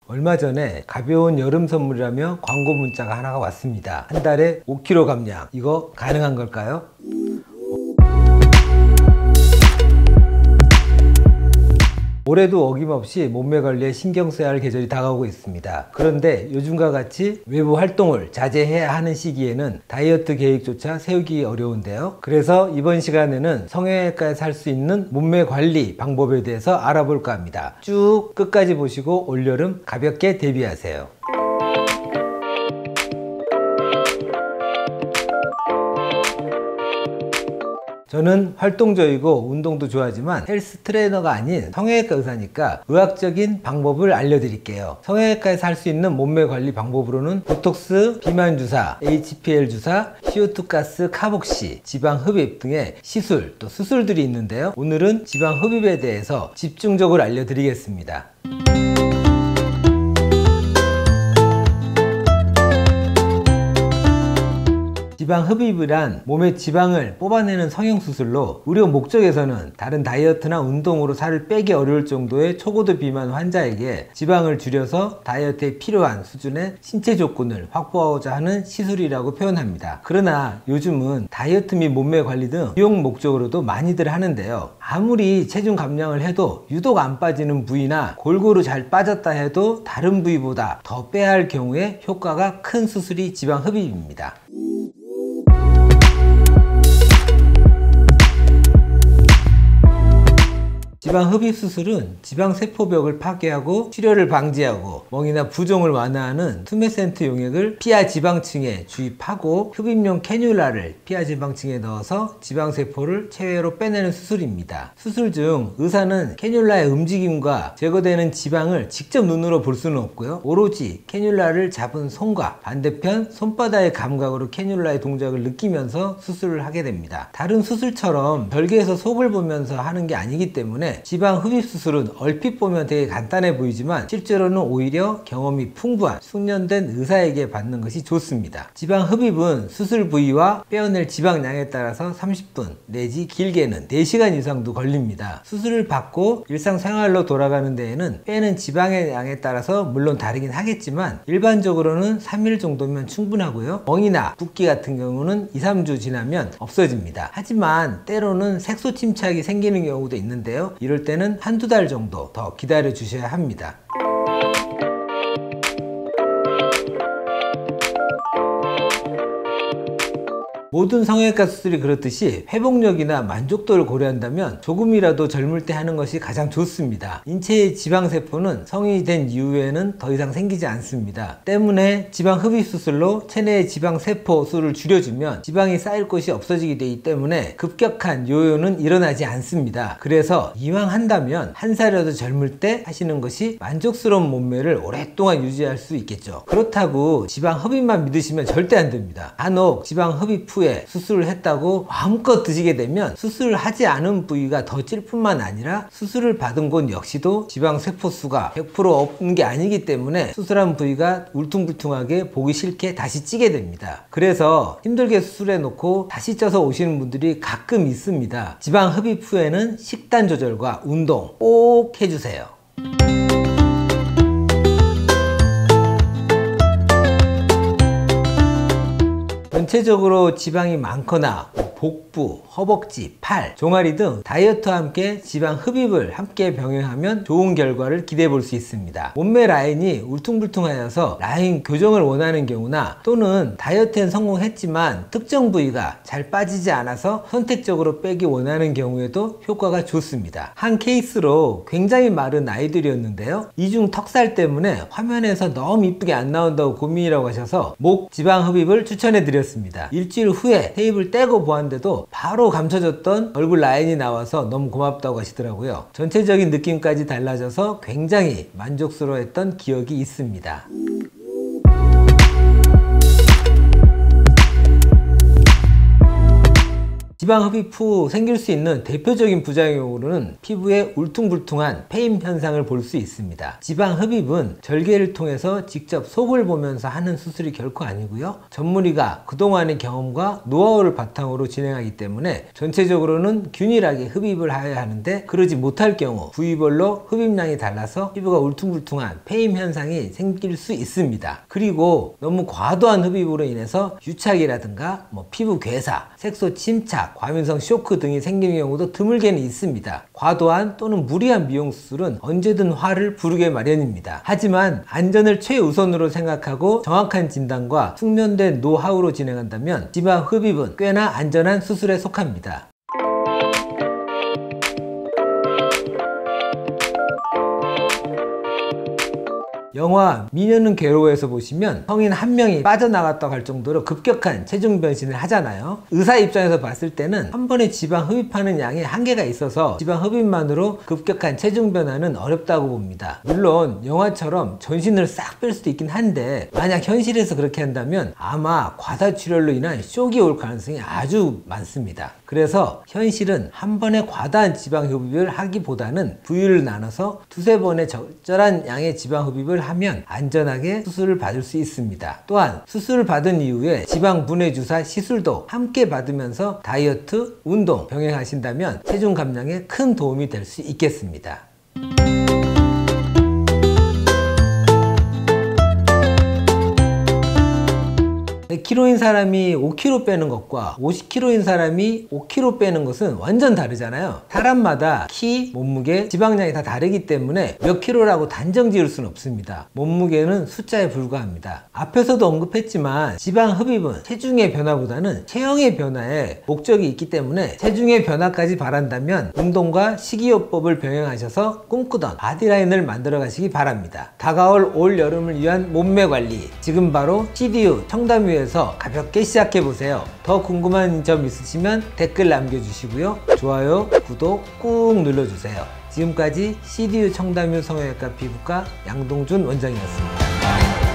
얼마 전에 가벼운 여름 선물이라며 광고 문자가 하나가 왔습니다. 한 달에 5kg 감량. 이거 가능한 걸까요? 올해도 어김없이 몸매 관리에 신경 써야 할 계절이 다가오고 있습니다. 그런데 요즘과 같이 외부 활동을 자제해야 하는 시기에는 다이어트 계획조차 세우기 어려운데요. 그래서 이번 시간에는 성형외과에서 할 수 있는 몸매 관리 방법에 대해서 알아볼까 합니다. 쭉 끝까지 보시고 올여름 가볍게 대비하세요. 저는 활동적이고 운동도 좋아하지만 헬스 트레이너가 아닌 성형외과 의사니까 의학적인 방법을 알려드릴게요. 성형외과에서 할 수 있는 몸매 관리 방법으로는 보톡스, 비만 주사, HPL 주사, CO2 가스 카복시, 지방 흡입 등의 시술, 또 수술들이 있는데요. 오늘은 지방 흡입에 대해서 집중적으로 알려드리겠습니다. 지방 흡입이란 몸의 지방을 뽑아내는 성형수술로 의료 목적에서는 다른 다이어트나 운동으로 살을 빼기 어려울 정도의 초고도 비만 환자에게 지방을 줄여서 다이어트에 필요한 수준의 신체 조건을 확보하고자 하는 시술이라고 표현합니다. 그러나 요즘은 다이어트 및 몸매 관리 등 비용 목적으로도 많이들 하는데요. 아무리 체중 감량을 해도 유독 안 빠지는 부위나 골고루 잘 빠졌다 해도 다른 부위보다 더 빼야 할 경우에 효과가 큰 수술이 지방 흡입입니다. 지방 흡입 수술은 지방세포벽을 파괴하고 출혈을 방지하고 멍이나 부종을 완화하는 투메센트 용액을 피하 지방층에 주입하고 흡입용 캐뉼라를 피하 지방층에 넣어서 지방세포를 체외로 빼내는 수술입니다. 수술 중 의사는 캐뉼라의 움직임과 제거되는 지방을 직접 눈으로 볼 수는 없고요. 오로지 캐뉼라를 잡은 손과 반대편 손바닥의 감각으로 캐뉼라의 동작을 느끼면서 수술을 하게 됩니다. 다른 수술처럼 절개에서 속을 보면서 하는 게 아니기 때문에 지방 흡입 수술은 얼핏 보면 되게 간단해 보이지만 실제로는 오히려 경험이 풍부한 숙련된 의사에게 받는 것이 좋습니다. 지방 흡입은 수술 부위와 빼어낼 지방량에 따라서 30분 내지 길게는 4시간 이상도 걸립니다. 수술을 받고 일상생활로 돌아가는 데에는 빼는 지방의 양에 따라서 물론 다르긴 하겠지만 일반적으로는 3일 정도면 충분하고요. 멍이나 붓기 같은 경우는 2-3주 지나면 없어집니다. 하지만 때로는 색소 침착이 생기는 경우도 있는데요. 이럴 때는 한두 달 정도 더 기다려 주셔야 합니다. 모든 성형외과 수술이 그렇듯이 회복력이나 만족도를 고려한다면 조금이라도 젊을 때 하는 것이 가장 좋습니다. 인체의 지방세포는 성인이 된 이후에는 더 이상 생기지 않습니다. 때문에 지방 흡입 수술로 체내의 지방세포 수를 줄여주면 지방이 쌓일 곳이 없어지게 되기 때문에 급격한 요요는 일어나지 않습니다. 그래서 이왕 한다면 한 살이라도 젊을 때 하시는 것이 만족스러운 몸매를 오랫동안 유지할 수 있겠죠. 그렇다고 지방 흡입만 믿으시면 절대 안 됩니다. 간혹 지방 흡입 후에 수술을 했다고 마음껏 드시게 되면 수술을 하지 않은 부위가 더 찔 뿐만 아니라 수술을 받은 곳 역시도 지방세포수가 100% 없는 게 아니기 때문에 수술한 부위가 울퉁불퉁하게 보기 싫게 다시 찌게 됩니다. 그래서 힘들게 수술해 놓고 다시 쪄서 오시는 분들이 가끔 있습니다. 지방 흡입 후에는 식단 조절과 운동 꼭 해주세요. 전체적으로 지방이 많거나 복부, 허벅지, 팔, 종아리 등 다이어트와 함께 지방 흡입을 함께 병행하면 좋은 결과를 기대해 볼 수 있습니다. 몸매 라인이 울퉁불퉁하여서 라인 교정을 원하는 경우나 또는 다이어트엔 성공했지만 특정 부위가 잘 빠지지 않아서 선택적으로 빼기 원하는 경우에도 효과가 좋습니다. 한 케이스로 굉장히 마른 아이들이었는데요. 이중 턱살 때문에 화면에서 너무 이쁘게 안 나온다고 고민이라고 하셔서 목 지방 흡입을 추천해 드렸습니다. 일주일 후에 테이프를 떼고 보았는데도 바로 감춰졌던 얼굴 라인이 나와서 너무 고맙다고 하시더라고요. 전체적인 느낌까지 달라져서 굉장히 만족스러워했던 기억이 있습니다. 지방 흡입 후 생길 수 있는 대표적인 부작용으로는 피부에 울퉁불퉁한 페임 현상을 볼 수 있습니다. 지방 흡입은 절개를 통해서 직접 속을 보면서 하는 수술이 결코 아니고요. 전문의가 그동안의 경험과 노하우를 바탕으로 진행하기 때문에 전체적으로는 균일하게 흡입을 해야 하는데, 그러지 못할 경우 부위별로 흡입량이 달라서 피부가 울퉁불퉁한 페임 현상이 생길 수 있습니다. 그리고 너무 과도한 흡입으로 인해서 유착이라든가 피부 괴사, 색소 침착, 과민성 쇼크 등이 생기는 경우도 드물게는 있습니다. 과도한 또는 무리한 미용 수술은 언제든 화를 부르게 마련입니다. 하지만 안전을 최우선으로 생각하고 정확한 진단과 숙련된 노하우로 진행한다면 지방 흡입은 꽤나 안전한 수술에 속합니다. 영화 미녀는 괴로워에서 보시면 성인 한 명이 빠져나갔다고 할 정도로 급격한 체중 변신을 하잖아요. 의사 입장에서 봤을 때는 한 번에 지방 흡입하는 양에 한계가 있어서 지방 흡입만으로 급격한 체중 변화는 어렵다고 봅니다. 물론 영화처럼 전신을 싹 뺄 수도 있긴 한데, 만약 현실에서 그렇게 한다면 아마 과다출혈로 인한 쇼크가 올 가능성이 아주 많습니다. 그래서 현실은 한 번에 과다한 지방 흡입을 하기보다는 부위를 나눠서 두세 번의 적절한 양의 지방 흡입을 하면 안전하게 수술을 받을 수 있습니다. 또한 수술을 받은 이후에 지방 분해 주사 시술도 함께 받으면서 다이어트, 운동 병행하신다면 체중 감량에 큰 도움이 될 수 있겠습니다. 100kg인 사람이 5kg 빼는 것과 50kg인 사람이 5kg 빼는 것은 완전 다르잖아요. 사람마다 키, 몸무게, 지방량이 다 다르기 때문에 몇 킬로라고 단정 지을 수는 없습니다. 몸무게는 숫자에 불과합니다. 앞에서도 언급했지만 지방 흡입은 체중의 변화보다는 체형의 변화에 목적이 있기 때문에 체중의 변화까지 바란다면 운동과 식이요법을 병행하셔서 꿈꾸던 바디라인을 만들어 가시기 바랍니다. 다가올 올 여름을 위한 몸매 관리, 지금 바로 CDU 청담유에서 가볍게 시작해보세요. 더 궁금한 점 있으시면 댓글 남겨주시고요. 좋아요, 구독 꾹 눌러주세요. 지금까지 CDU 청담유 성형외과 피부과 양동준 원장이었습니다.